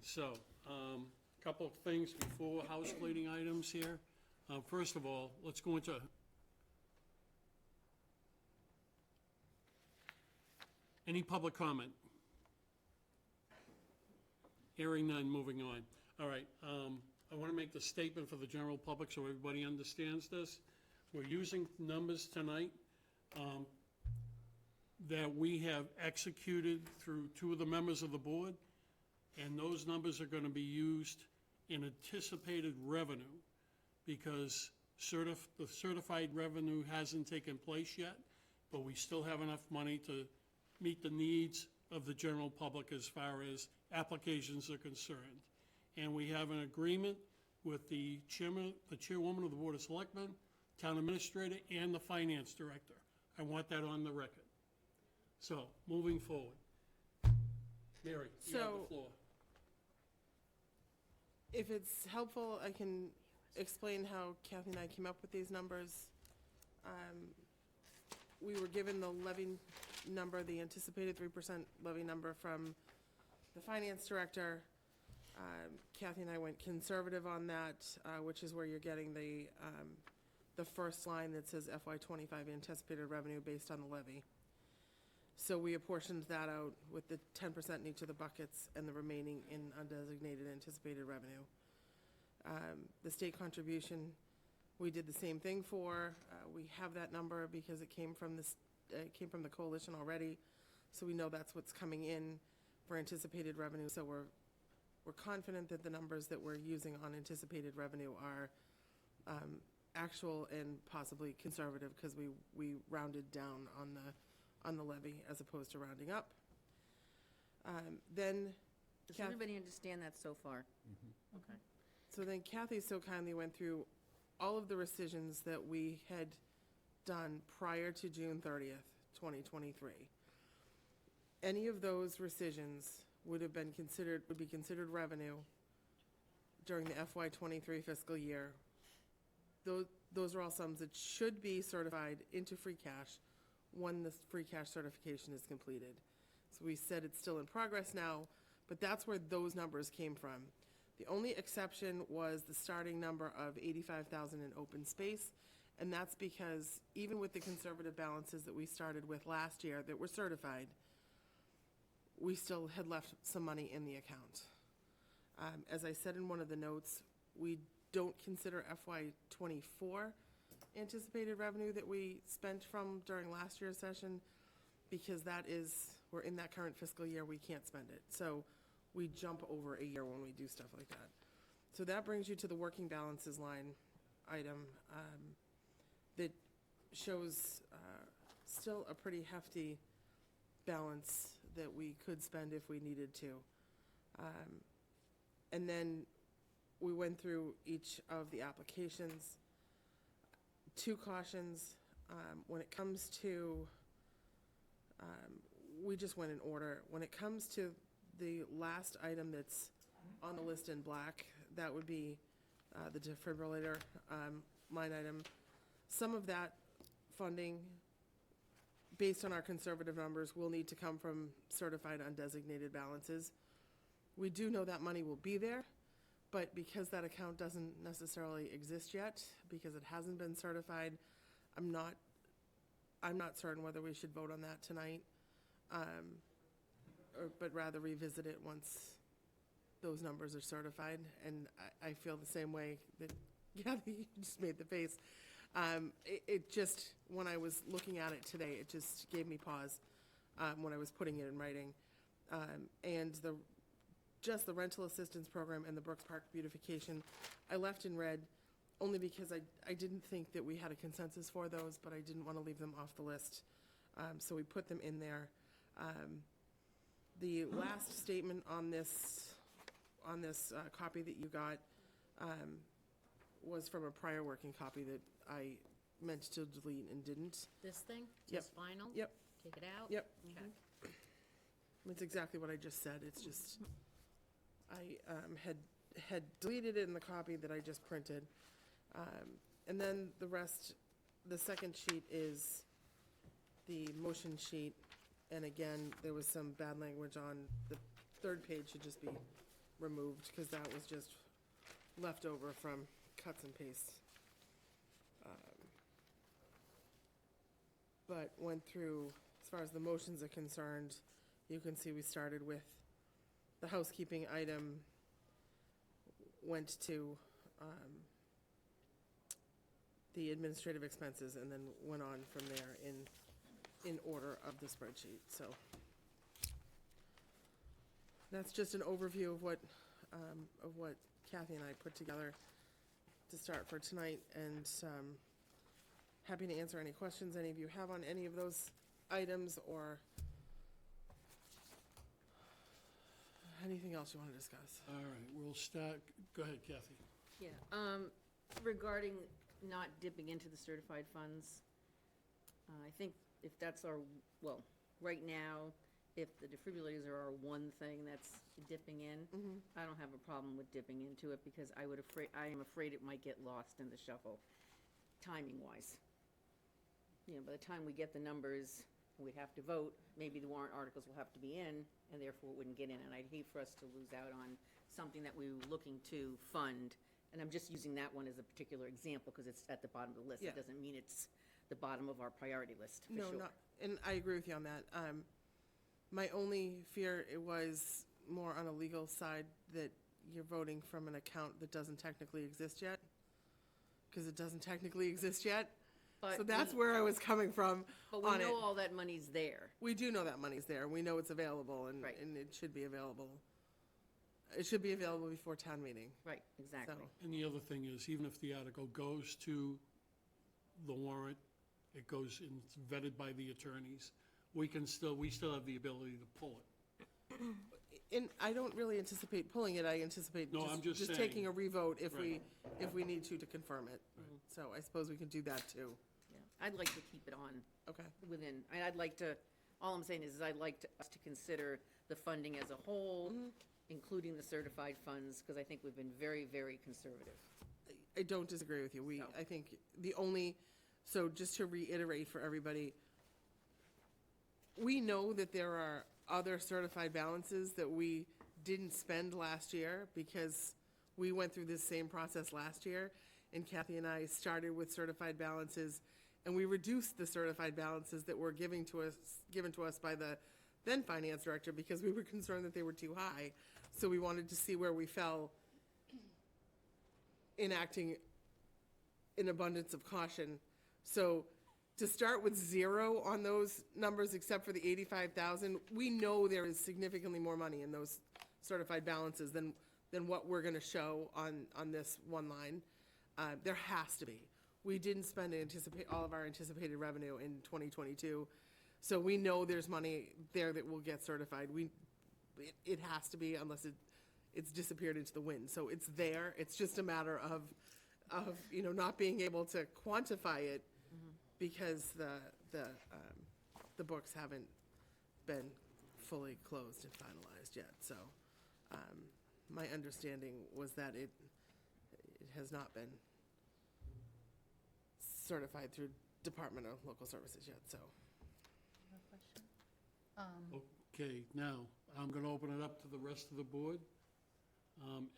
So, couple of things before house cleaning items here. First of all, let's go into any public comment. Hearing none, moving on. All right, I want to make the statement for the general public so everybody understands this. We're using numbers tonight that we have executed through two of the members of the board, and those numbers are going to be used in anticipated revenue because the certified revenue hasn't taken place yet, but we still have enough money to meet the needs of the general public as far as applications are concerned. And we have an agreement with the chairwoman of the Board of Selectmen, town administrator, and the finance director. I want that on the record. So, moving forward. Mary, you have the floor. If it's helpful, I can explain how Kathy and I came up with these numbers. We were given the levy number, the anticipated 3% levy number from the finance director. Kathy and I went conservative on that, which is where you're getting the first line that says FY25 anticipated revenue based on the levy. So we apportioned that out with the 10% in each of the buckets and the remaining in undesignated anticipated revenue. The state contribution, we did the same thing for. We have that number because it came from the coalition already, so we know that's what's coming in for anticipated revenue. So we're confident that the numbers that we're using on anticipated revenue are actual and possibly conservative because we rounded down on the levy as opposed to rounding up. Then Does everybody understand that so far? Okay. So then Kathy so kindly went through all of the rescissions that we had done prior to June 30th, 2023. Any of those rescissions would be considered revenue during the FY23 fiscal year. Those are all sums that should be certified into free cash when the free cash certification is completed. So we said it's still in progress now, but that's where those numbers came from. The only exception was the starting number of 85,000 in open space, and that's because even with the conservative balances that we started with last year that were certified, we still had left some money in the account. As I said in one of the notes, we don't consider FY24 anticipated revenue that we spent from during last year's session because we're in that current fiscal year, we can't spend it. So we jump over a year when we do stuff like that. So that brings you to the working balances line item that shows still a pretty hefty balance that we could spend if we needed to. And then we went through each of the applications. Two cautions. When it comes to, we just went in order. When it comes to the last item that's on the list in black, that would be the defibrillator line item. Some of that funding, based on our conservative numbers, will need to come from certified undesignated balances. We do know that money will be there, but because that account doesn't necessarily exist yet, because it hasn't been certified, I'm not certain whether we should vote on that tonight, but rather revisit it once those numbers are certified. And I feel the same way that Kathy just made the face. It just, when I was looking at it today, it just gave me pause when I was putting it in writing. And just the rental assistance program and the Brooks Park beautification, I left in red only because I didn't think that we had a consensus for those, but I didn't want to leave them off the list. So we put them in there. The last statement on this copy that you got was from a prior working copy that I meant to delete and didn't. This thing? Yep. Just final? Yep. Take it out? Yep. Okay. It's exactly what I just said. It's just, I had deleted it in the copy that I just printed. And then the rest, the second sheet is the motion sheet. And again, there was some bad language on the third page, should just be removed, because that was just left over from cuts and pastes. But went through, as far as the motions are concerned, you can see we started with the housekeeping item, went to the administrative expenses, and then went on from there in order of the spreadsheet, so. That's just an overview of what Kathy and I put together to start for tonight, and happy to answer any questions any of you have on any of those items, or anything else you want to discuss. All right, we'll start, go ahead, Kathy. Yeah, regarding not dipping into the certified funds, I think if that's our, well, right now, if the defibrillators are our one thing that's dipping in, I don't have a problem with dipping into it, because I am afraid it might get lost in the shuffle, timing-wise. You know, by the time we get the numbers, we'd have to vote, maybe the warrant articles will have to be in, and therefore it wouldn't get in, and I'd hate for us to lose out on something that we were looking to fund. And I'm just using that one as a particular example, because it's at the bottom of the list. Yeah. It doesn't mean it's the bottom of our priority list, for No, sure. not, and I agree with you on that. My only fear, it was more on a legal side, that you're voting from an account that doesn't technically exist yet, because it doesn't technically exist yet. But So that's we- where I was coming from But we on it. know all that money's there. We do know that money's there. We know it's available, and, Right. and it should be available. It should be available before town meeting, Right, exactly. so. And the other thing is, even if the article goes to the warrant, it goes, and it's vetted by the attorneys, we still have the ability to pull it. And I don't really anticipate pulling it. I anticipate No, I'm just just saying. taking a revote if Right. we need to confirm it. So I suppose we can do that too. Yeah, I'd like to keep it on Okay. within, I'd like to, all I'm saying is I'd like us to consider the funding as a whole, including the certified funds, because I think we've been very, very conservative. I don't disagree with you. No. I think the only, so just to reiterate for everybody, we know that there are other certified balances that we didn't spend last year, because we went through this same process last year, and Kathy and I started with certified balances, and we reduced the certified balances that were given to us by the then finance director, because we were concerned that they were too high. So we wanted to see where we fell in acting in abundance of caution. So to start with 0 on those numbers, except for the 85,000, we know there is significantly more money in those certified balances than what we're gonna show on this one line. There has to be. We didn't spend all of our anticipated revenue in 2022, so we know there's money there that will get certified. It has to be, unless it's disappeared into the wind. So it's there. It's just a matter of not being able to quantify it, because the books haven't been fully closed and finalized yet. So my understanding was that it has not been certified through Department of Local Services yet, so. Okay, now, I'm gonna open it up to the rest of the board.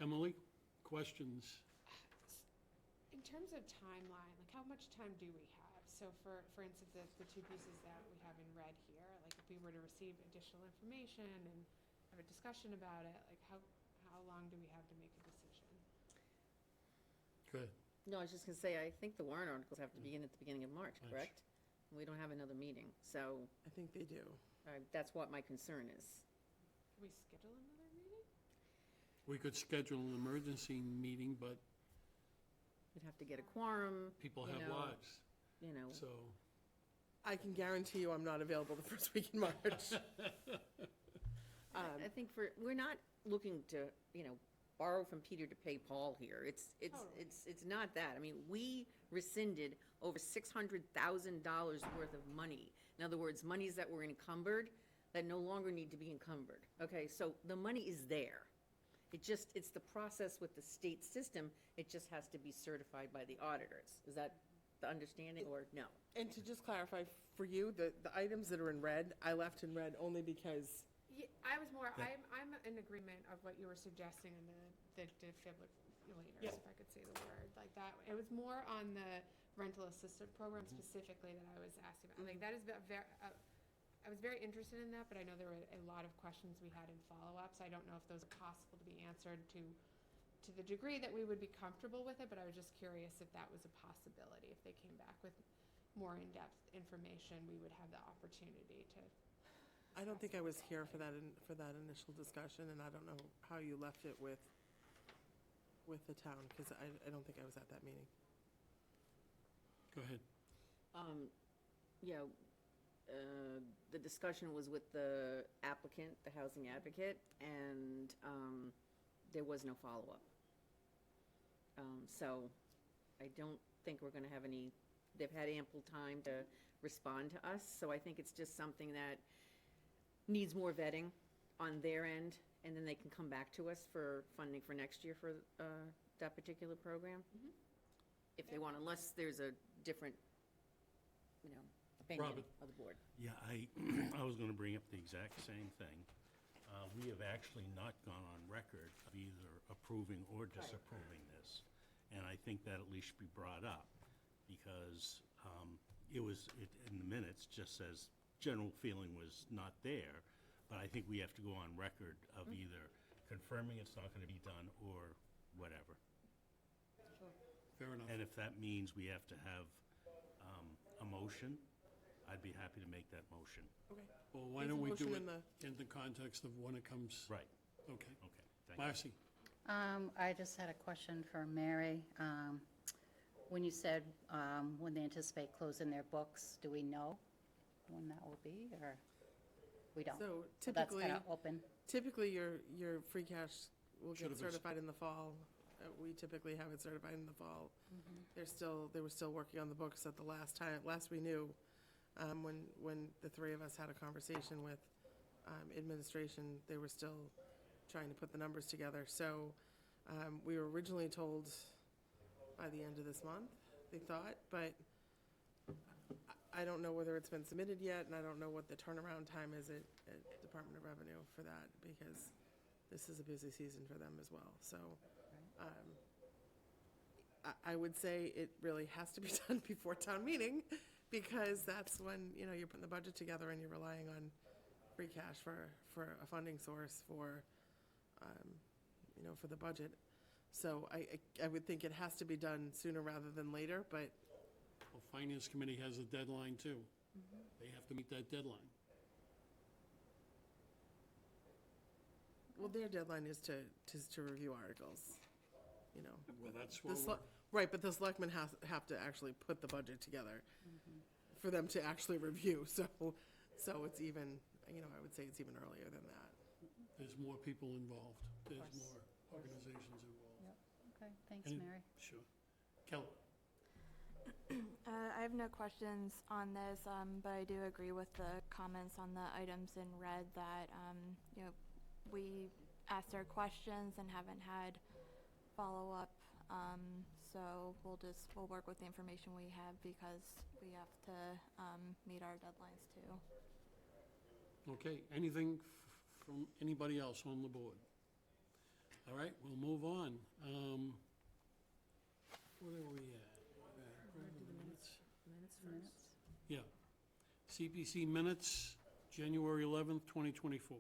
Emily, questions? In terms of timeline, like how much time do we have? So for instance, the two pieces that we have in red here, like if we were to receive additional information and have a discussion about it, like how long do we have to make a decision? Good. No, I was just gonna say, I think the warrant articles have to be in at the beginning of March, March. correct? We don't have another meeting, so I think they do. that's what my concern is. Can we schedule another meeting? We could schedule an emergency meeting, but We'd have to get a quorum, people You have know, lives, so. I can guarantee you I'm not available the first week in March. I think we're not looking to, borrow from Peter to pay Paul here. It's not that. I mean, we rescinded over $600,000 worth of money. In other words, monies that were encumbered that no longer need to be encumbered. Okay, so the money is there. It's the process with the state system. It just has to be certified by the auditors. Is that the understanding, or no? And to just clarify for you, the items that are in red, I left in red only because Yeah, I was more, That- I'm in agreement of what you were suggesting in the defibrillators, Yeah. if I could say the word, like that. It was more on the rental assistant program specifically that I was asking about. Like, that is very, I was very interested in that, but I know there were a lot of questions we had in follow-ups. I don't know if those are possible to be answered to the degree that we would be comfortable with it, but I was just curious if that was a possibility. If they came back with more in-depth information, we would have the opportunity to. I don't think I was here for that, for that initial discussion, and I don't know how you left it with the town, because I don't think I was at that meeting. Go ahead. Yeah, the discussion was with the applicant, the housing advocate, and there was no follow-up. So I don't think we're going to have any, they've had ample time to respond to us, so I think it's just something that needs more vetting on their end, and then they can come back to us for funding for next year for that particular program. If they want, unless there's a different, opinion Robert. of the board. Yeah, I was gonna bring up the exact same thing. We have actually not gone on record of either approving or disapproving this. And I think that at least should be brought up, because it in the minutes just says, general feeling was not there, but I think we have to go on record of either confirming it's not gonna be done or whatever. Fair enough. And if that means we have to have a motion, I'd be happy to make that motion. Okay. Well, why There's a don't we do motion it in the context of when it comes? Right, Okay. okay, thank you. Marcy? I just had a question for Mary. When you said, when they anticipate closing their books, do we know when that will be, or we don't? So That's typically, kind of open. typically your free cash will Should get have been certified in the fall. We typically have it certified in the fall. They were still working on the books at the last we knew, when the three of us had a conversation with administration, they were still trying to put the numbers together. So we were originally told by the end of this month, they thought, but I don't know whether it's been submitted yet, and I don't know what the turnaround time is at Department of Revenue for that, because this is a busy season for them as well. So I would say it really has to be done before town meeting, because that's when, you're putting the budget together and you're relying on free cash for a funding source for the budget. So I would think it has to be done sooner rather than later, but Well, Finance Committee has a deadline too. They have to meet that deadline. well, their deadline is to review articles, Well, that's The what sele- Right, but the selectmen have to actually put the budget together for them to actually review, so it's even, I would say it's even earlier than that. there's more people involved. There's course. more organizations involved. Okay, thanks, Any- Mary. Sure. Kelly? I have no questions on this, but I do agree with the comments on the items in red that, we asked our questions and haven't had follow-up. So we'll work with the information we have, because we have to meet our deadlines too. Okay, anything from anybody else on the board? All right, we'll move on. What are we at? Minutes first. Yeah. CPC minutes, January 11th, 2024.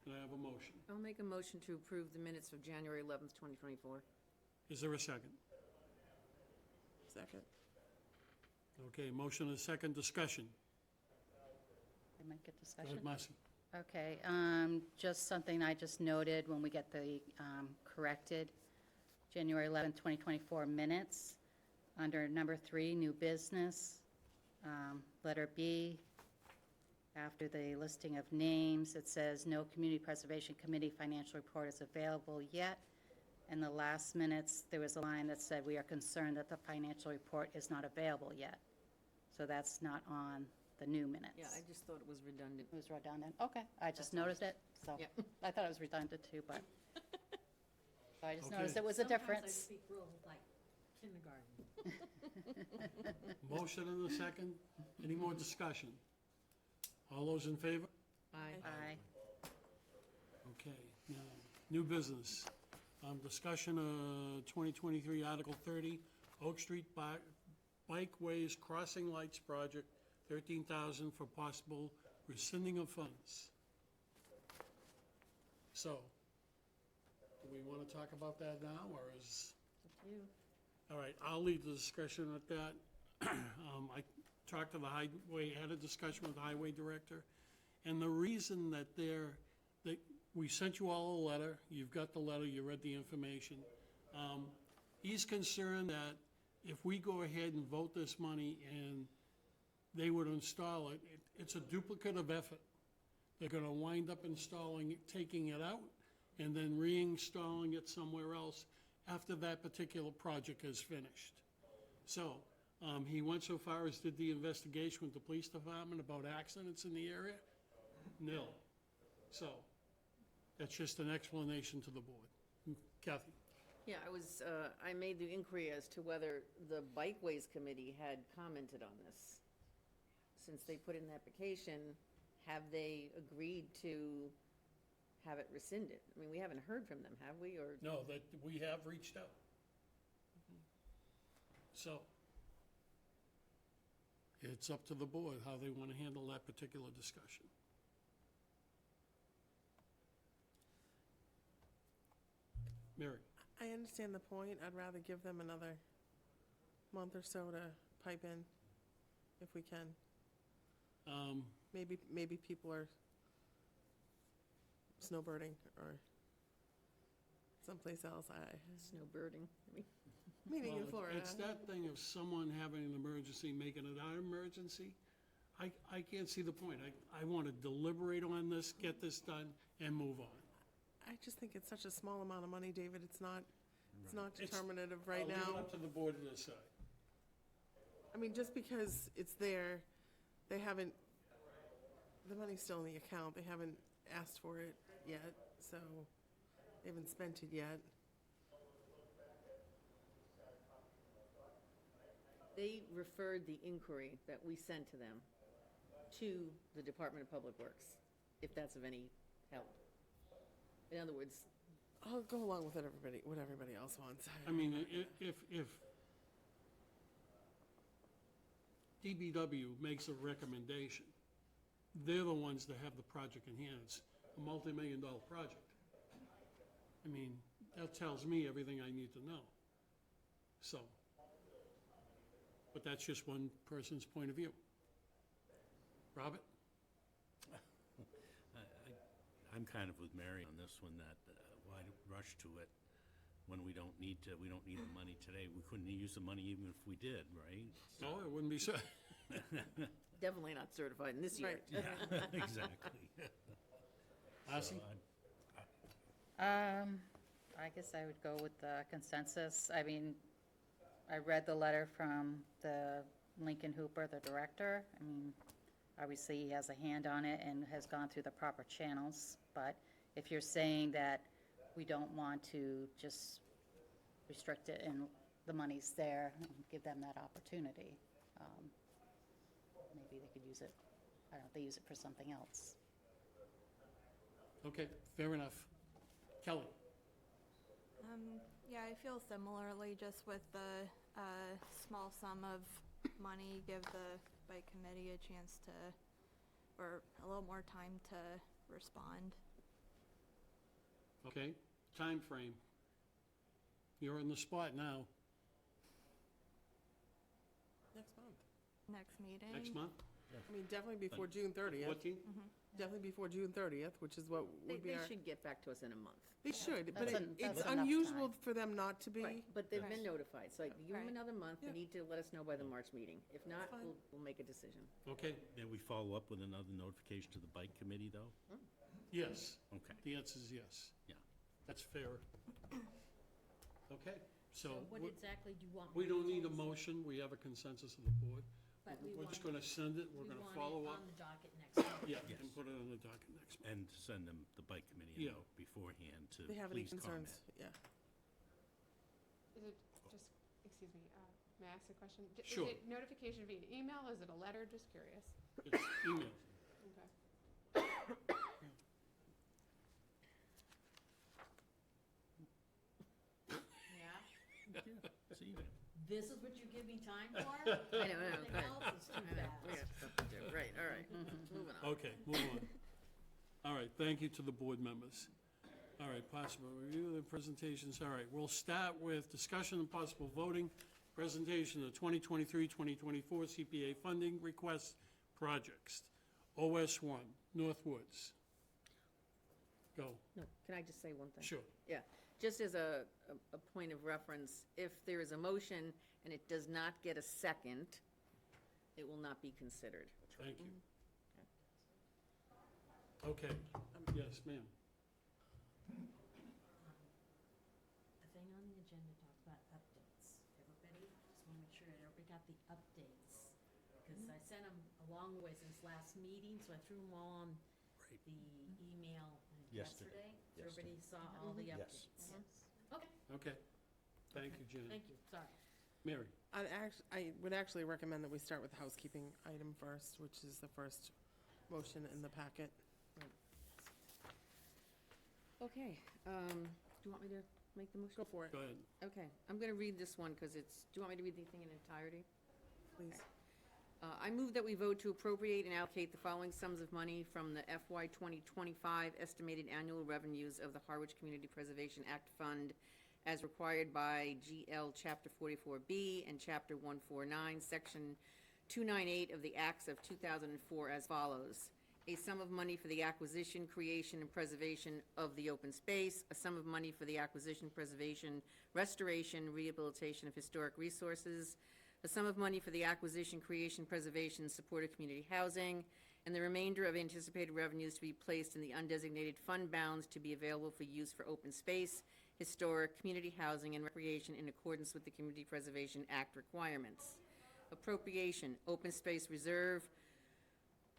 Can I have a motion? I'll make a motion to approve the minutes of January 11th, 2024. Is there a second? Second. Okay, motion and a second, discussion. We might get Go discussion. ahead, Marcy. Okay, just something I just noted when we get the corrected January 11th, 2024 minutes. Under number 3, new business, letter B, after the listing of names, it says, "No Community Preservation Committee financial report is available yet." In the last minutes, there was a line that said, "We are concerned that the financial report is not available yet." So that's not on the new minutes. Yeah, I just thought it was redundant. It was redundant. Okay, I just That's all. noticed it, so Yep. I thought it was redundant too, but. So I just Okay. noticed it was a difference. Sometimes I speak real like kindergarten. Motion and a second. Any more discussion? All those in favor? Aye. Aye. Okay, now, new business. Discussion of 2023 Article 30, Oak Street Bikeways Crossing Lights Project, 13,000 for possible rescinding of funds. So, do we want to talk about that now, or is? Up to you. All right, I'll lead the discussion at that. I talked to the highway, had a discussion with the highway director, and the reason that we sent you all a letter, you've got the letter, you read the information. He's concerned that if we go ahead and vote this money and they would install it, it's a duplicative effort. They're gonna wind up installing it, taking it out, and then reinstalling it somewhere else after that particular project is finished. So, he went so far as did the investigation with the police department about accidents in the area, nil. So, that's just an explanation to the board. Kathy? Yeah, I made the inquiry as to whether the Bikeways Committee had commented on this. Since they put in the application, have they agreed to have it rescinded? I mean, we haven't heard from them, have we, or? No, that, we have reached out. So, it's up to the board how they want to handle that particular discussion. Mary? I understand the point. I'd rather give them another month or so to pipe in, if we can. Maybe people are snowbirding or someplace else. Snowbirding, I mean. Meaning in Well, Florida. It's that thing of someone having an emergency, making it our emergency. I can't see the point. I want to deliberate on this, get this done, and move on. I just think it's such a small amount of money, David. It's not It's- determinative right I'll leave it now. up to the board to decide. I mean, just because it's there, they haven't, the money's still in the account. They haven't asked for it yet, so they haven't spent it yet. They referred the inquiry that we sent to them to the Department of Public Works, if that's of any help. In other words, I'll go along with what everybody else wants. I mean, if DBW makes a recommendation, they're the ones that have the project in hand. It's a multi-million-dollar project. I mean, that tells me everything I need to know. So, but that's just one person's point of view. Robert? I'm kind of with Mary on this one, that why rush to it when we don't need the money today? We couldn't use the money even if we did, right? No, it wouldn't be so. definitely not certified in this year. Right. Yeah, exactly. Marcy? So I guess I would go with the consensus. I mean, I read the letter from the Lincoln Hooper, the director. I mean, obviously, he has a hand on it and has gone through the proper channels. But if you're saying that we don't want to just restrict it and the money's there, and give them that opportunity, maybe they could use it, I don't know, they use it for something else. Okay, fair enough. Kelly? Yeah, I feel similarly, just with the small sum of money, give the bike committee a chance to, or a little more time to respond. Okay, time frame. You're on the spot now. Next month. Next meeting. Next month? I mean, definitely before June 30th. 14th? Definitely before June 30th, which is what would be They our. should get back to us in a month. They should, but That's it's enough unusual time. for them not to be. Right, but they've been Right. notified, so give them Right. another month, they Yeah. need to let us know by the March meeting. If not, fine. we'll make a decision. Okay, Then we follow up with another notification to the bike committee, though? yes. Okay. The answer is yes. Yeah. That's fair. Okay, So so what exactly do you want? we don't need a motion, we have a consensus of the board. But we We're want just it- gonna send it, we're we gonna want follow it up. on the docket next month. Yeah, Yes. and put it on the docket next month. And send them, the bike committee, a Yeah. note beforehand to They have any please comment. concerns? Yeah. Is it just, excuse me, may I ask a question? Sure. Is it notification via email? Is it a letter? Just curious. It's email. Okay. This is what you give me time for? I know, Everything okay. else is too I know, we fast. got stuff to do, right, all right, moving on. Okay, move on. All right, thank you to the board members. All right, possible review of the presentations. All right, we'll start with discussion and possible voting. Presentation of 2023-2024 CPA funding request projects. OS 1, Northwoods. Go. No, can I just say one thing? Sure. Yeah, just as a point of reference, if there is a motion and it does not get a second, it will not be considered. Thank you. Okay, yes, ma'am. The thing on the agenda talks about updates. Everybody, just want to make sure that everybody got the updates. Because I sent them a long way since last meeting, so I threw them all on Right. the email Yesterday. yesterday. So everybody saw all the Yes. updates. Okay, Okay, thank you, Jen. thank you, sorry. Mary, I would actually recommend that we start with the housekeeping item first, which is the first motion in the packet. Okay, do you want me to make the motion? Go for it, go ahead. Okay, I'm gonna read this one because it's, do you want me to read the thing in entirety? please. I move that we vote to appropriate and allocate the following sums of money from the FY 2025 estimated annual revenues of the Harwich Community Preservation Act Fund as required by GL Chapter 44B and Chapter 149, Section 298 of the Acts of 2004 as follows. A sum of money for the acquisition, creation, and preservation of the open space, a sum of money for the acquisition, preservation, restoration, rehabilitation of historic resources, a sum of money for the acquisition, creation, preservation, and support of community housing, and the remainder of anticipated revenues to be placed in the undesignated fund balance to be available for use for open space, historic, community housing, and recreation in accordance with the Community Preservation Act requirements. Appropriation, open space reserve,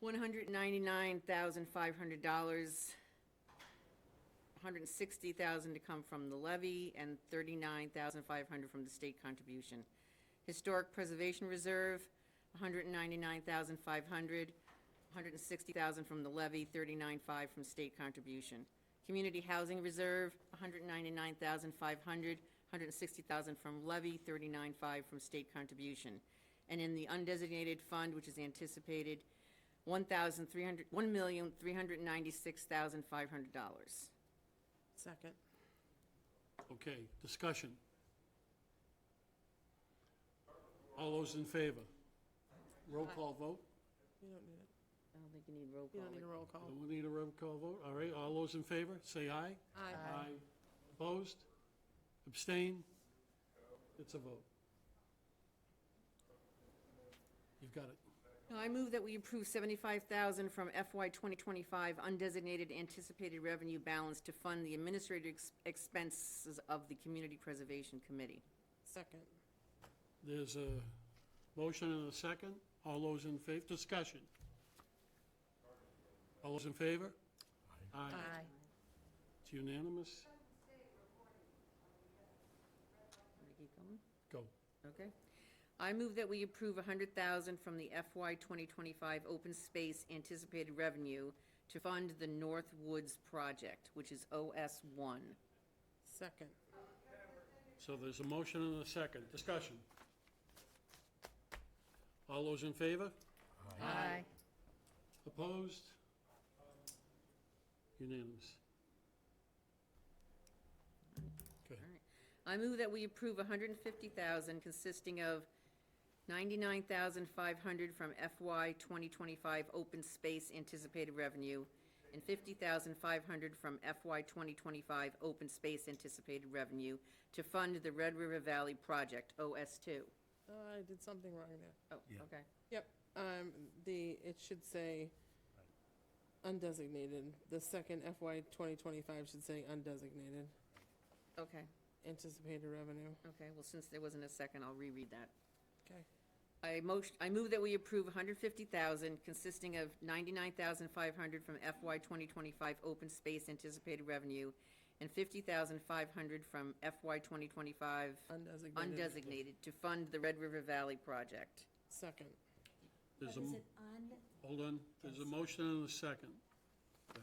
$199,500, $160,000 to come from the levy, and $39,500 from the state contribution. Historic Preservation Reserve, $199,500, $160,000 from the levy, $39,500 from state contribution. Community Housing Reserve, $199,500, $160,000 from levy, $39,500 from state contribution. And in the undesignated fund, which is anticipated, $1,396,500. Second. Okay, discussion. All those in favor? Roll call vote? You don't need it. I don't think you need roll You call. don't need a roll call. Don't we need a roll call vote? All right, all those in favor, say aye. Aye. Opposed? Abstain? It's a vote. You've got it. No, I move that we approve $75,000 from FY 2025 undesignated anticipated revenue balance to fund the administrative expenses of the Community Preservation Committee. Second. There's a motion and a second. All those in favor, discussion. All those in favor? Aye. It's unanimous. Want to keep going? Go. Okay. I move that we approve $100,000 from the FY 2025 open space anticipated revenue to fund the North Woods project, which is OS 1. Second. So there's a motion and a second. Discussion. All those in favor? Aye. Opposed? Unanimous. Okay. I move that we approve $150,000 consisting of $99,500 from FY 2025 open space anticipated revenue and $50,500 from FY 2025 open space anticipated revenue to fund the Red River Valley project, OS 2. I did something wrong there. Oh, Yeah. okay. Yep, it should say undesignated. The second FY 2025 should say undesignated, Okay, anticipated revenue. okay. Well, since there wasn't a second, I'll reread that. Okay. I move that we approve $150,000 consisting of $99,500 from FY 2025 open space anticipated revenue and $50,500 from FY 2025 Undesignated. undesignated to fund the Red River Valley project. Second. There's But a, is it hold on, there's a motion and a second.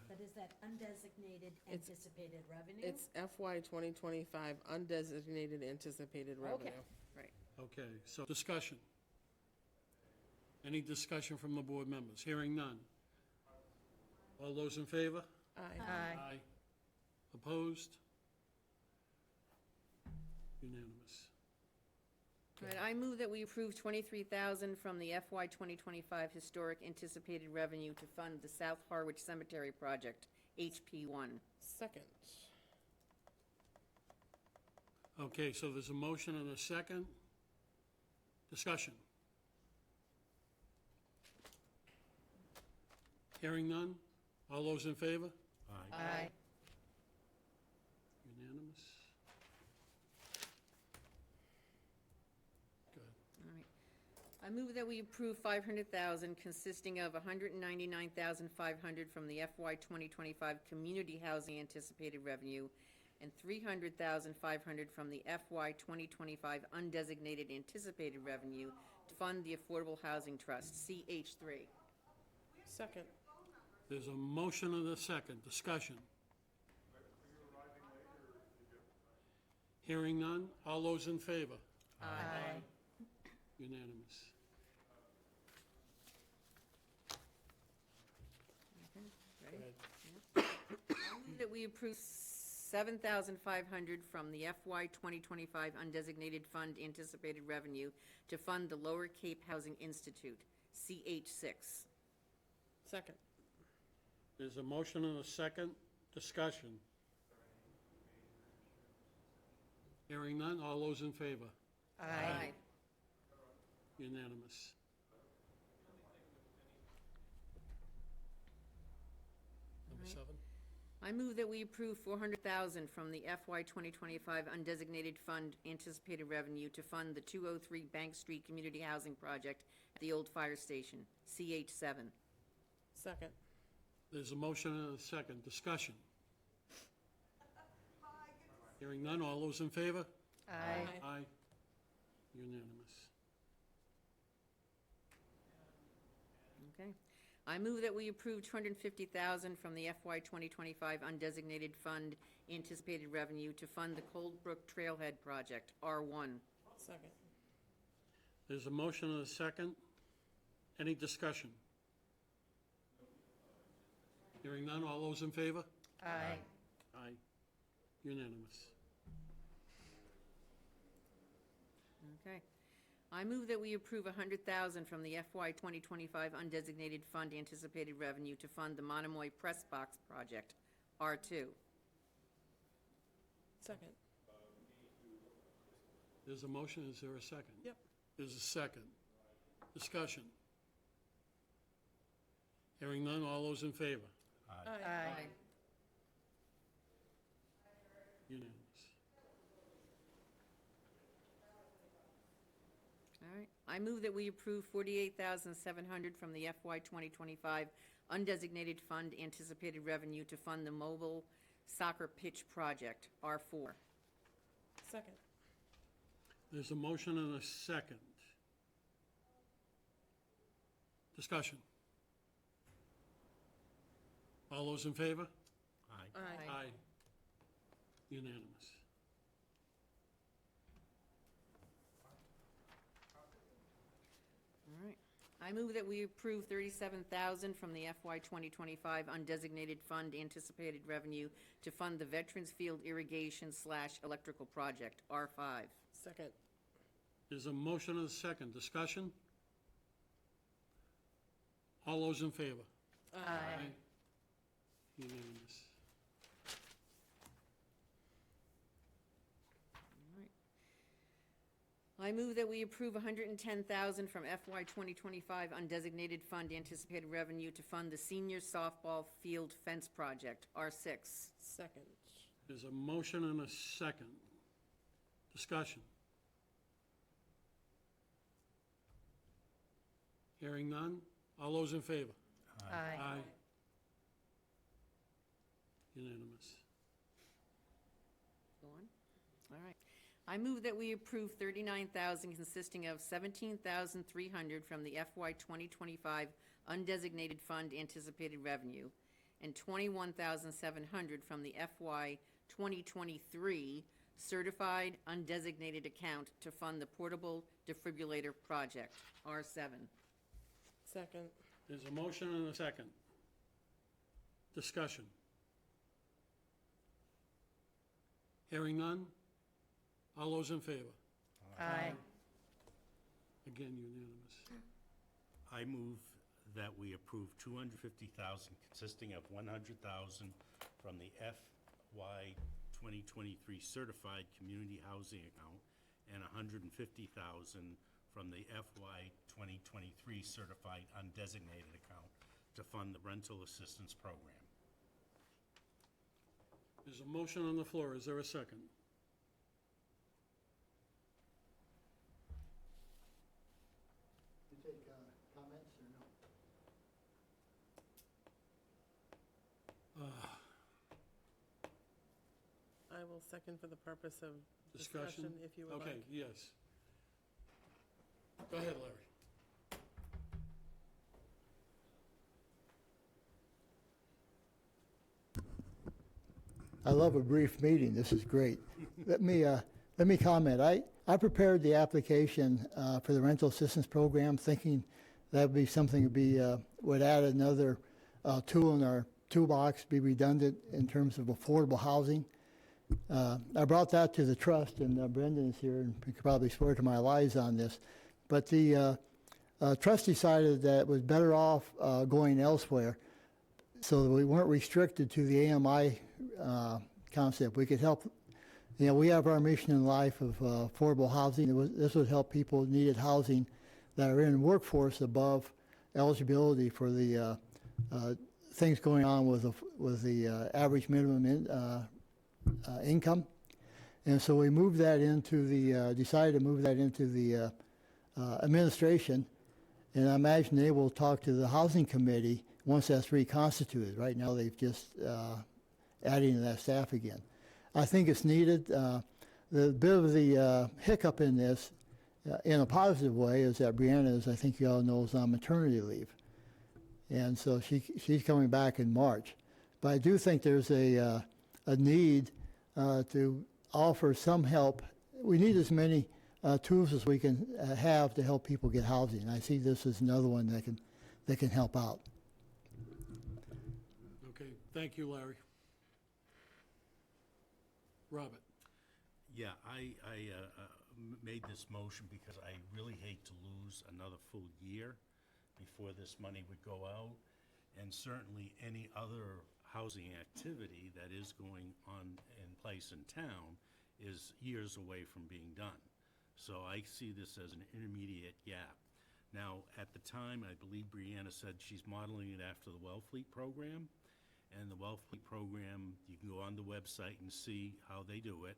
but is that undesignated It's- anticipated revenue? It's FY 2025 undesignated anticipated revenue. Okay. Right. Okay, so discussion. Any discussion from the board members? Hearing none. All those in favor? Aye. Aye. Opposed? Unanimous. All right, I move that we approve 23,000 from the FY 2025 historic anticipated revenue to fund the South Harwich Cemetery Project, HP1. Second. Okay, so there's a motion and a second. Discussion. Hearing none. All those in favor? Aye. Aye. Unanimous. Good. All right. I move that we approve 500,000 consisting of 199,500 from the FY 2025 community housing anticipated revenue and 300,500 from the FY 2025 undesignated anticipated revenue to fund the Affordable Housing Trust, CH3. Second. There's a motion and a second. Discussion. Hearing none. All those in favor? Aye. Unanimous. Ready? Go ahead. I move that we approve 7,500 from the FY 2025 undesignated fund anticipated revenue to fund the Lower Cape Housing Institute, CH6. Second. There's a motion and a second. Discussion. Hearing none. All those in favor? Aye. Unanimous. Number 7. I move that we approve 400,000 from the FY 2025 undesignated fund anticipated revenue to fund the 203 Bank Street Community Housing Project at the old fire station, CH7. Second. There's a motion and a second. Discussion. Hearing none. All those in favor? Aye. Aye. Unanimous. Okay. I move that we approve 250,000 from the FY 2025 undesignated fund anticipated revenue to fund the Cold Brook Trailhead Project, R1. Second. There's a motion and a second. Any discussion? Hearing none. All those in favor? Aye. Aye. Unanimous. Okay. I move that we approve 100,000 from the FY 2025 undesignated fund anticipated revenue to fund the Monomoy Press Box Project, R2. Second. There's a motion. Is there a second? Yep. There's a second. Discussion. Hearing none. All those in favor? Aye. Unanimous. All right. I move that we approve 48,700 from the FY 2025 undesignated fund anticipated revenue to fund the mobile soccer pitch project, R4. Second. There's a motion and a second. Discussion. All those in favor? Aye. Aye. Unanimous. All right. I move that we approve 37,000 from the FY 2025 undesignated fund anticipated revenue to fund the Veterans Field Irrigation / Electrical Project, R5. Second. There's a motion and a second. Discussion? All those in favor? Aye. Unanimous. I move that we approve 110,000 from FY 2025 undesignated fund anticipated revenue to fund the Senior Softball Field Fence Project, R6. Second. There's a motion and a second. Discussion? Hearing none? All those in favor? Aye. Unanimous. Go on. All right. I move that we approve 39,000 consisting of 17,300 from the FY 2025 undesignated fund anticipated revenue and 21,700 from the FY 2023 certified undesignated account to fund the portable defibrillator project, R7. Second. There's a motion and a second. Discussion. Hearing none? All those in favor? Aye. Again, unanimous. I move that we approve 250,000, consisting of 100,000 from the FY 2023 certified community housing account and 150,000 from the FY 2023 certified undesignated account to fund the rental assistance program. There's a motion on the floor. Is there a second? You take comments or no? I will second for the purpose of Discussion? discussion, if you would like. Okay, yes. Go ahead, Larry. I love a brief meeting. This is great. Let me comment. I prepared the application for the rental assistance program, thinking that would be something would add another tool in our toolbox, be redundant in terms of affordable housing. I brought that to the trust, and Brendan is here, and he could probably swear to my lies on this. But the trust decided that it was better off going elsewhere, so that we weren't restricted to the AMI concept. We could help. You know, we have our mission in life of affordable housing. This would help people who needed housing that are in the workforce above eligibility for the things going on with the average minimum income. And so we moved that into decided to move that into the administration. And I imagine they will talk to the housing committee once that's reconstituted. Right now they've just adding to that staff again. I think it's needed. The bit of the hiccup in this, in a positive way, is that Brianna is, I think you all know, is on maternity leave. And so she's coming back in March. But I do think there's a need to offer some help. We need as many tools as we can have to help people get housing. And I see this as another one that can help out. Okay, thank you, Larry. Robert? Yeah, I made this motion because I really hate to lose another full year before this money would go out. And certainly any other housing activity that is going on in place in town is years away from being done. So I see this as an intermediate gap. Now, at the time, I believe Brianna said she's modeling it after the Wellfleet program. And the Wellfleet program, you can go on the website and see how they do it.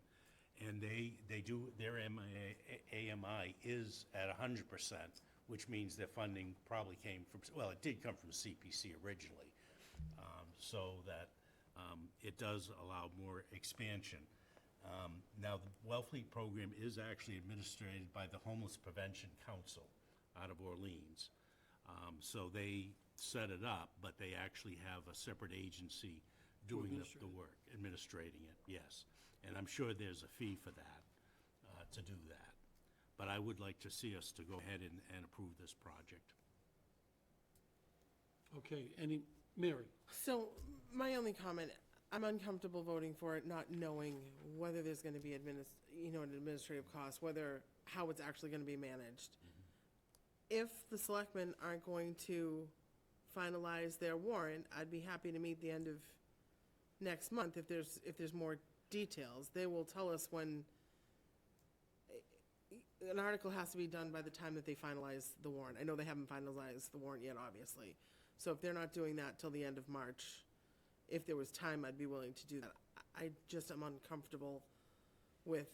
And they do, their AMI is at 100%, which means their funding probably came from, well, it did come from CPC originally. So that it does allow more expansion. Now, the Wellfleet program is actually administered by the Homeless Prevention Council out of Orleans. So they set it up, but they actually have a separate agency doing the work, administrating it, yes. And I'm sure there's a fee for that, to do that. But I would like to see us to go ahead and approve this project. Okay, Mary? So my only comment, I'm uncomfortable voting for it, not knowing whether there's going to be an administrative cost, how it's actually going to be managed. If the selectmen aren't going to finalize their warrant, I'd be happy to meet the end of next month if there's more details. They will tell us when an article has to be done by the time that they finalize the warrant. I know they haven't finalized the warrant yet, obviously. So if they're not doing that till the end of March, if there was time, I'd be willing to do that. I just am uncomfortable with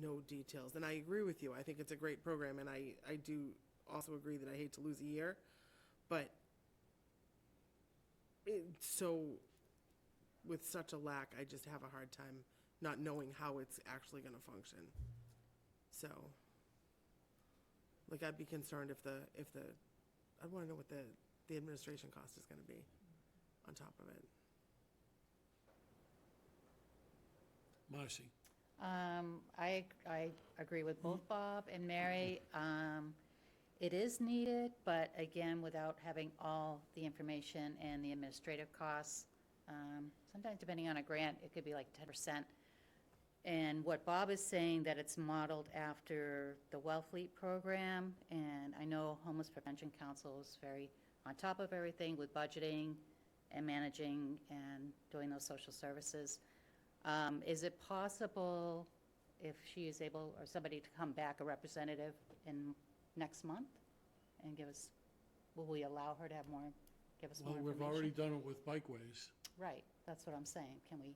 no details. And I agree with you. I think it's a great program, and I do also agree that I hate to lose a year. But with such a lack, I just have a hard time not knowing how it's actually going to function. So, I'd be concerned if I'd want to know what the administration cost is going to be on top of it. Marcy? I agree with both Bob and Mary. It is needed, but again, without having all the information and the administrative costs. Sometimes depending on a grant, it could be like 10%. And what Bob is saying, that it's modeled after the Wellfleet program, and I know Homeless Prevention Council is very on top of everything with budgeting and managing and doing those social services. Is it possible, if she is able, or somebody to come back, a representative in next month, and give us, will we allow her to have more, give us more Well, information? we've already done it with bikeways. Right, that's what I'm saying. Can we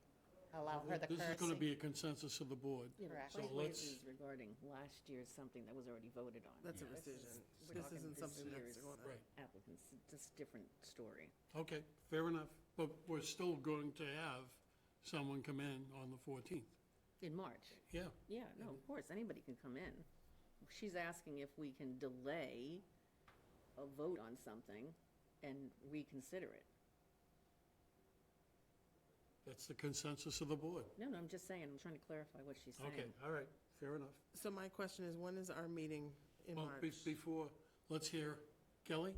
allow her the This courtesy? is gonna be a consensus of the board. Yeah, but Correct. So Bikeways let's- is regarding last year's something that was already voted on. That's a This rescission. is- we're This talking isn't this something that's year's going on. Right. Applicants, just different story. Okay, fair enough, but we're still going to have someone come in on the 14th. In March. Yeah, Yeah, no, of course, anybody can come in. She's asking if we can delay a vote on something and reconsider it. that's the consensus of the board. No, I'm just saying, I'm trying to clarify what she's saying. Okay, all right, fair enough. So my question is, when is our meeting in Well, March? before, let's hear Kelly?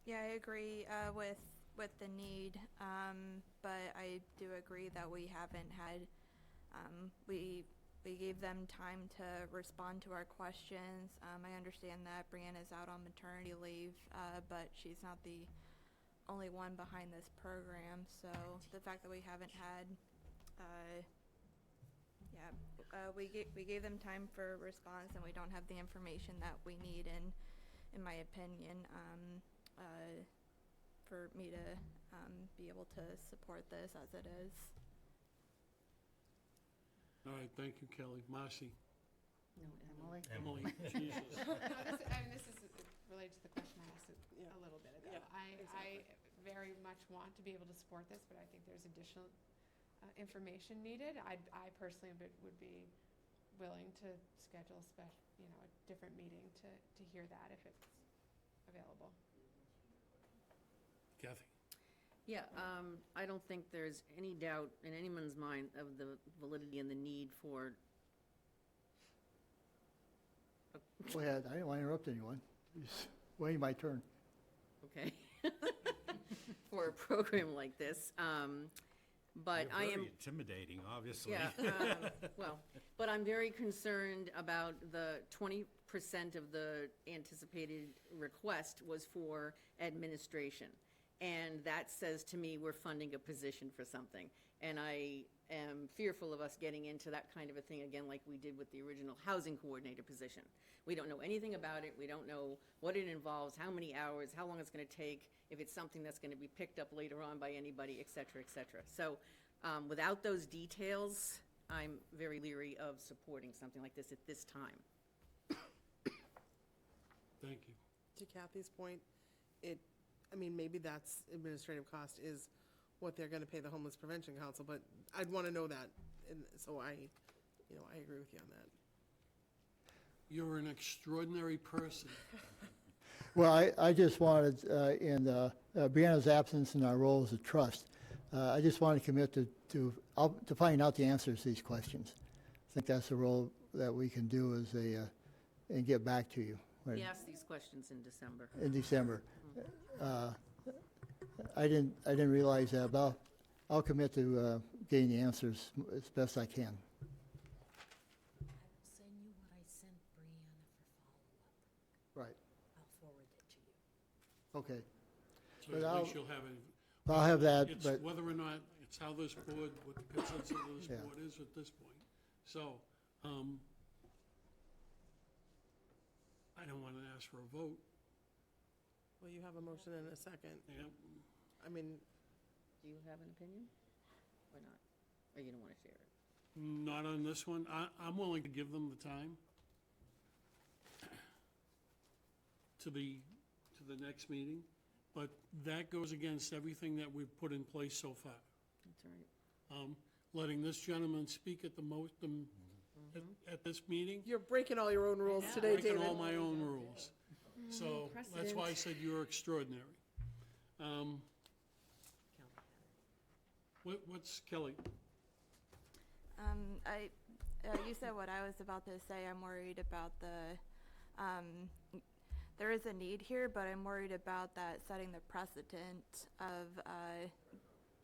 Yeah, I agree with the need, but I do agree that we haven't had, we gave them time to respond to our questions. I understand that Brianna's out on maternity leave, but she's not the only one behind this program, so the fact that we haven't had, we gave them time for response, and we don't have the information that we need, in my opinion, for me to be able to support this as it is. All right, thank you, Kelly. Marcy? No, Emily? Emily? Jesus. No, this is related to the question I asked a little bit ago. I very much want to be able to support this, but I think there's additional information needed. I personally would be willing to schedule a different meeting to hear that if it's available. Kathy? Yeah, I don't think there's any doubt in anyone's mind of the validity and the need for, Go ahead, I didn't want to interrupt anyone. Just waiting my turn. okay, for a program like this. But You're I am. very intimidating, obviously. Yeah, well, but I'm very concerned about the 20% of the anticipated request was for administration. And that says to me, we're funding a position for something. And I am fearful of us getting into that kind of a thing again, like we did with the original housing coordinator position. We don't know anything about it. We don't know what it involves, how many hours, how long it's going to take, if it's something that's going to be picked up later on by anybody, et cetera, et cetera. So without those details, I'm very leery of supporting something like this at this time. Thank you. To Kathy's point, maybe that's administrative cost is what they're gonna pay the Homeless Prevention Council, but I'd wanna know that, and so I agree with you on that. You're an extraordinary person. Well, I just wanted, in Brianna's absence in our role as a trust, I just wanted to commit to finding out the answers to these questions. I think that's the role that we can do and get back to you We asked these questions in December. in December. I didn't realize that, but I'll commit to getting the answers as best I can. I will send you what I sent Brianna for follow-up. Right, I'll forward it to you. okay. So But at I'll- least you'll have it. I'll have that, It's but, whether or not, it's how this board, what the consensus of this Yeah. board is at this point. So, I don't want to ask for a vote. Well, you have a motion and a second. Yeah, Do you have an opinion or not? Or you don't want to share it? not on this one. I'm willing to give them the time to the next meeting, but that goes against everything that we've put in place so far. That's all right. Letting this gentleman speak at at this meeting, you're breaking all your own rules today, breaking David. all my own rules. So that's why I Precedent. said you're extraordinary. Kelly had it. What's Kelly? You said what I was about to say. I'm worried about there is a need here, but I'm worried about that setting the precedent of,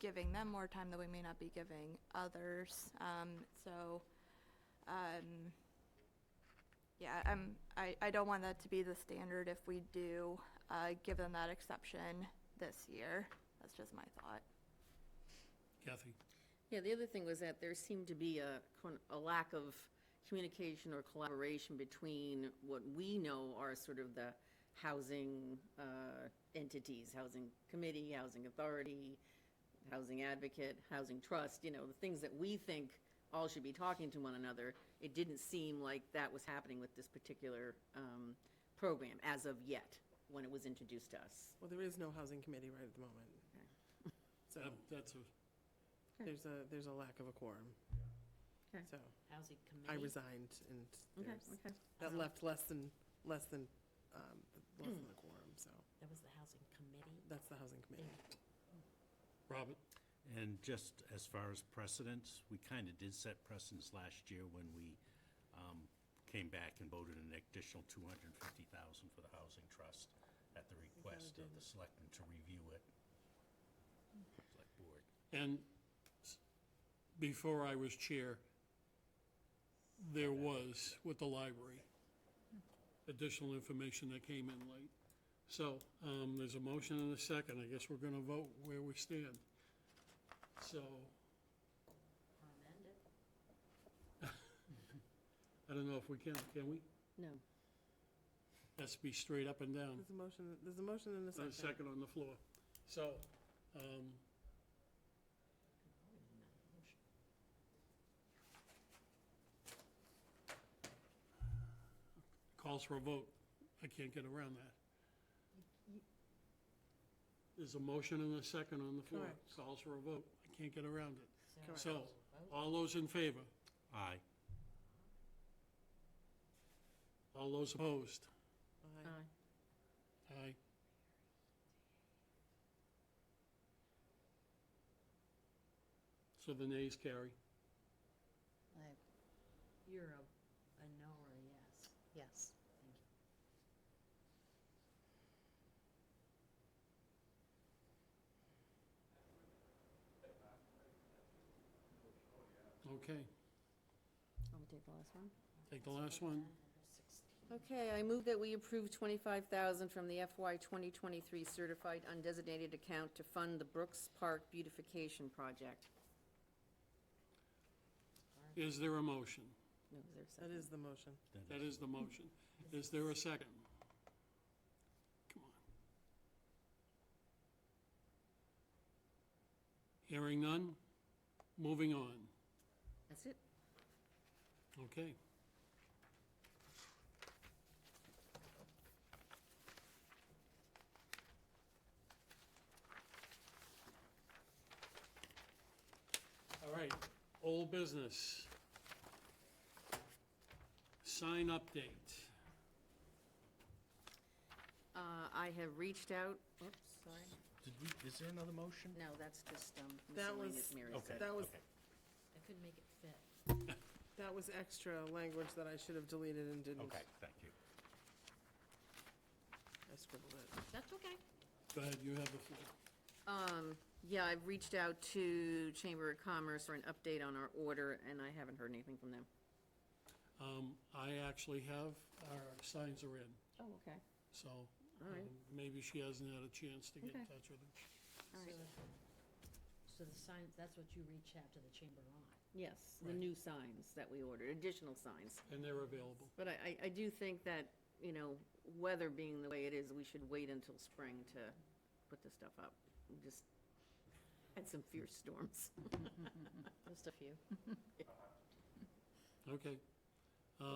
giving them more time that we may not be giving others. Yeah, I don't want that to be the standard if we do, give them that exception this year. That's just my thought. Kathy? Yeah, the other thing was that there seemed to be a lack of communication or collaboration between what we know are sort of the housing entities, housing committee, housing authority, housing advocate, housing trust, the things that we think all should be talking to one another. It didn't seem like that was happening with this particular program as of yet, when it was introduced to us. Well, there is no housing committee right at the moment. So That's a, there's a lack of a quorum. Okay. So Housing I committee. resigned and Okay, there's, okay. that left less than the quorum, so That was the housing committee. that's the housing committee. Robert? And just as far as precedents, we kind of did set precedents last year when we came back and voted an additional $250,000 for the housing trust at the request of the selectmen to review it. Select board. And before I was chair, there was, with the library, additional information that came in late. So, there's a motion and a second. I guess we're gonna vote where we stand. So, Amend it. I don't know if we can we? No. Has to be straight up and down. There's a motion and a There's a second. second on the floor. So, calls for a vote. I can't get around that. There's a motion and a second on the floor. Correct. Calls for a vote. I can't get around it. Correct. So, all those in favor? Aye. All those opposed? Aye. Aye. Aye. So the nays carry. You're a no or a yes. Yes. Thank you. Okay, I'll take the last one. take the last one. Okay, I move that we approve $25,000 from the FY 2023 certified undesignated account to fund the Brooks Park beautification project. Is there a motion? No, is there a That second? is the motion. That is the motion. Is there a second? Come on. Hearing none, moving on. That's it? Okay. All right, old business. Sign update. I have reached out, oops, sorry. Is there another motion? No, that's just That was- miscellaneous Mary Okay. said. That was, Okay. I couldn't make it fit. that was extra language that I should have deleted and didn't. Okay, thank you. I scribbled it. That's okay. Go ahead, you have the floor. Yeah, I've reached out to Chamber of Commerce for an update on our order, and I haven't heard anything from them. I actually have, our signs are in, Oh, okay. so All right. maybe she hasn't had a chance to get in Okay. touch with him. All right. So the signs, that's what you reached out to the chamber on. Yes, the Right. new signs that we ordered, additional signs. And they're available. But I do think that, weather being the way it is, we should wait until spring to put this stuff up. We just had some fierce storms. Just a few. Okay.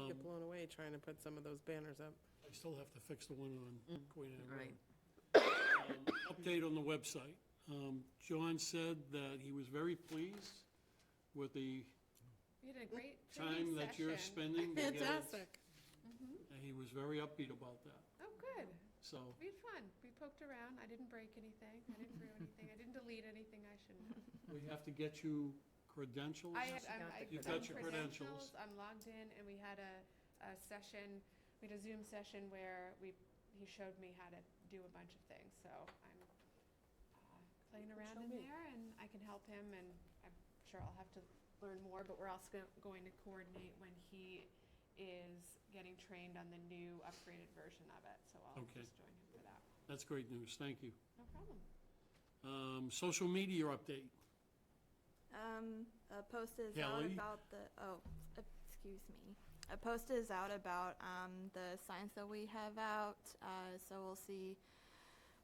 Get blown away trying to put some of those banners up. I still have to fix the one on Queen Anne Road. Right. Update on the website. John said that he was very pleased with the We had a great time training that you're session. spending to get it. Fantastic. And he was very upbeat about that, Oh, good. so. We had fun. We poked around. I didn't break anything. I didn't ruin anything. I didn't delete anything I shouldn't have. We have to get you credentials? You've got your credentials. I'm logged in, and we had a session, we had a Zoom session where he showed me how to do a bunch of things, so I'm playing around in there, and I can help him, and I'm sure I'll have to learn more, but we're also going to coordinate when he is getting trained on the new upgraded version of it, so I'll Okay. just join him for that. That's great news, thank you. No problem. Social media update. A post is out Kelly? about excuse me. A post is out about, the signs that we have out, so we'll see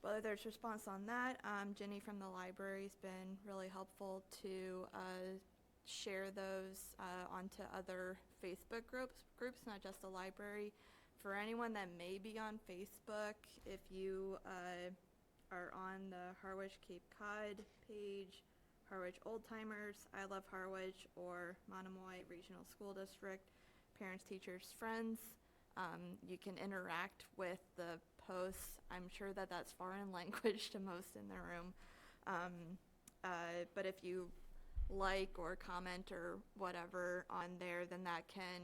whether there's response on that. Jenny from the library's been really helpful to, share those, onto other Facebook groups, not just the library. For anyone that may be on Facebook, if you, are on the Harwich Cape Cod page, Harwich Old Timers, I Love Harwich, or Monomoy Regional School District, Parents, Teachers, Friends, you can interact with the posts. I'm sure that that's foreign language to most in the room. But if you like or comment or whatever on there, then that can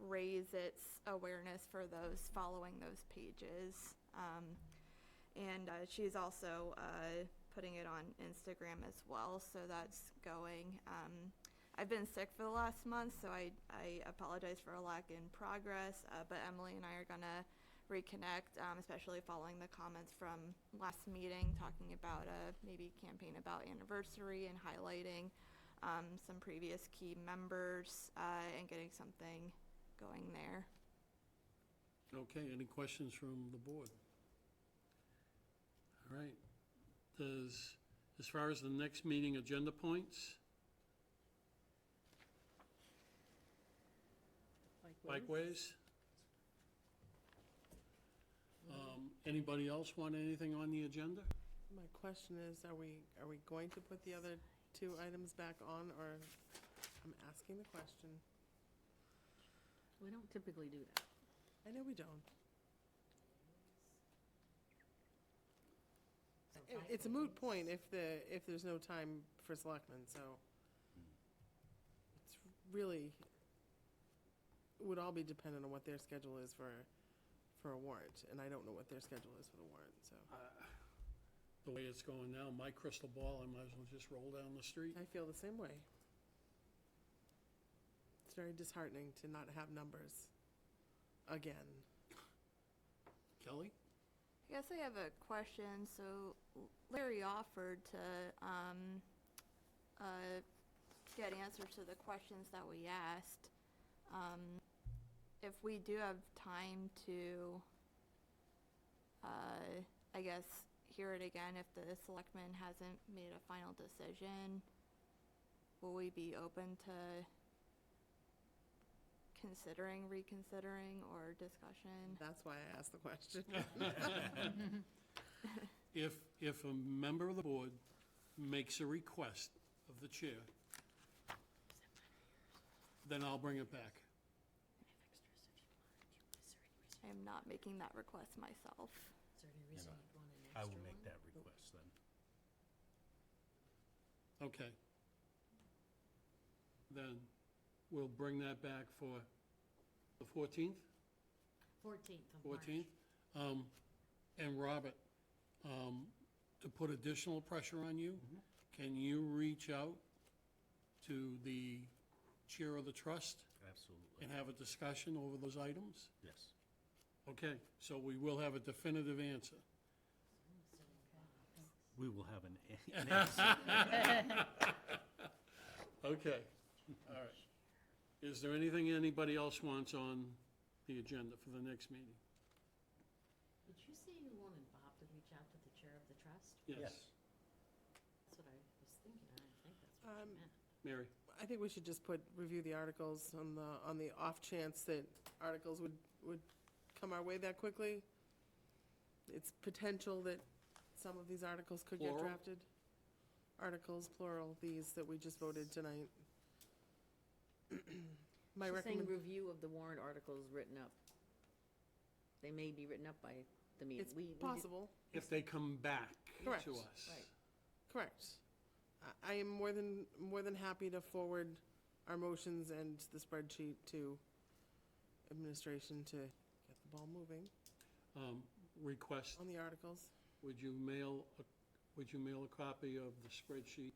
raise its awareness for those following those pages. And she's also putting it on Instagram as well, so that's going. I've been sick for the last month, so I apologize for a lack in progress, but Emily and I are gonna reconnect, especially following the comments from last meeting, talking about maybe campaign about anniversary and highlighting some previous key members and getting something going there. Okay, any questions from the board? All right. As far as the next meeting agenda points, bikeways? Anybody else want anything on the agenda? My question is, are we going to put the other two items back on, or, I'm asking the question. We don't typically do that. I know we don't. It's a moot point if there's no time for selectmen, so it's really, would all be dependent on what their schedule is for a warrant, and I don't know what their schedule is for the warrant, so. The way it's going now, my crystal ball, I might as well just roll down the street. I feel the same way. It's very disheartening to not have numbers again. Kelly? I guess I have a question. So Larry offered to get answers to the questions that we asked. If we do have time to, I guess, hear it again, if the selectman hasn't made a final decision, will we be open to reconsidering, or discussion? That's why I asked the question. If a member of the board makes a request of the chair, then I'll bring it back. I am not making that request myself. Is there any reason you'd want an I extra will make one? that request then. Okay. Then we'll bring that back for the 14th? 14th of March. 14th. And Robert, to put additional pressure on you, can you reach out to the chair of the trust Absolutely. and have a discussion over those items? Yes. Okay, so we will have a definitive answer. We will have an answer. Okay, all right. Is there anything anybody else wants on the agenda for the next meeting? Did you say you wanted Bob to reach out to the chair of the trust? Yes. That's what I was thinking. I think that's what you meant. Mary? I think we should just review the articles on the off chance that articles would come our way that quickly. It's potential that some of these articles could get Plural? drafted. Articles, plural, these that we just voted tonight. My She's saying recommend, review of the warrant articles written up. They may be written up by the meeting. it's We did- possible, If they come back Correct. to us. Right. correct. I am more than happy to forward our motions and the spreadsheet to administration to get the ball moving Request, on the articles. would you mail a copy of the spreadsheet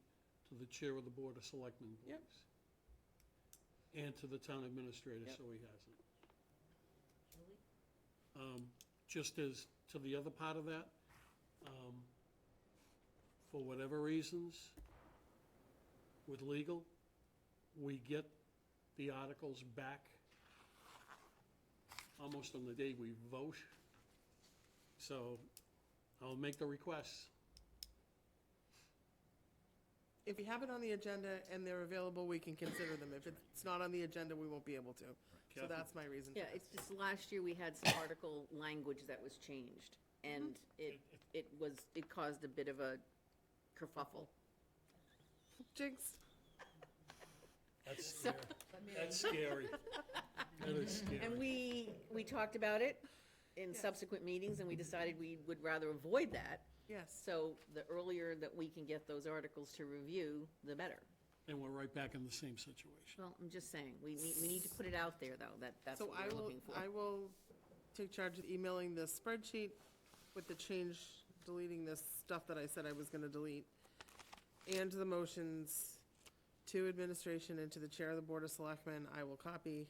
to the chair of the Board of Selectmen, please? Yep. And to the town administrator, Yep. so he has it. Just as to the other part of that, for whatever reasons, with legal, we get the articles back almost on the day we vote. So I'll make the requests. If we have it on the agenda and they're available, we can consider them. If it's not on the agenda, we won't be able to. So Kathy? that's my reason for Yeah, this. it's just last year we had some article language that was changed, and it caused a bit of a kerfuffle. Jinx. That's scary. That's scary. That is scary. And we talked about it in subsequent meetings, and we decided we would rather avoid that. Yes. So the earlier that we can get those articles to review, the better. And we're right back in the same situation. Well, I'm just saying, we need to put it out there, though, that's So what we're looking for. I will take charge of emailing the spreadsheet with the change, deleting this stuff that I said I was gonna delete, and the motions to administration and to the chair of the Board of Selectmen. I will copy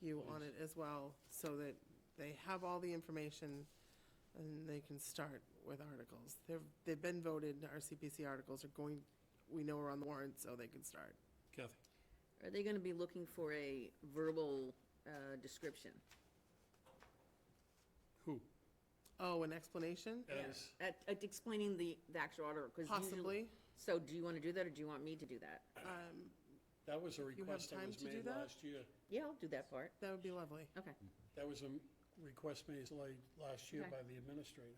you on it as well, so that they have all the information and they can start with articles. They've been voted, our CPC articles are going, we know are on the warrant, so they can start. Kathy? Are they gonna be looking for a verbal description? Who? Oh, an explanation? As, At explaining the actual article, 'cause usually- Possibly. So do you wanna do that, or do you want me to do that? that was a you have request that time was to do made that? last year. Yeah, I'll do that part. That would be lovely. Okay. That was a request made last year Okay. by the administrator,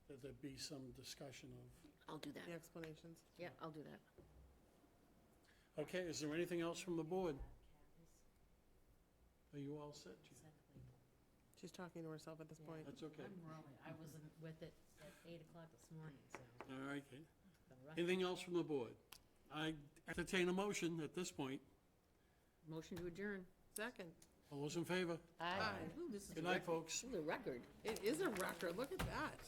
that there be some discussion of. I'll do The that. explanations. Yeah, I'll do that. Okay, is there anything else from the board? Are you all set, Jim? She's talking to herself at this point. That's okay. I'm rolling. I wasn't with it at 8 o'clock this morning, so. All right. the rush- Anything else from the board? I entertain a motion at this point. Motion to adjourn. Second. All those in favor? Aye. Ooh, this is Good a night, record. folks. This is a record. It is a record. Look at that.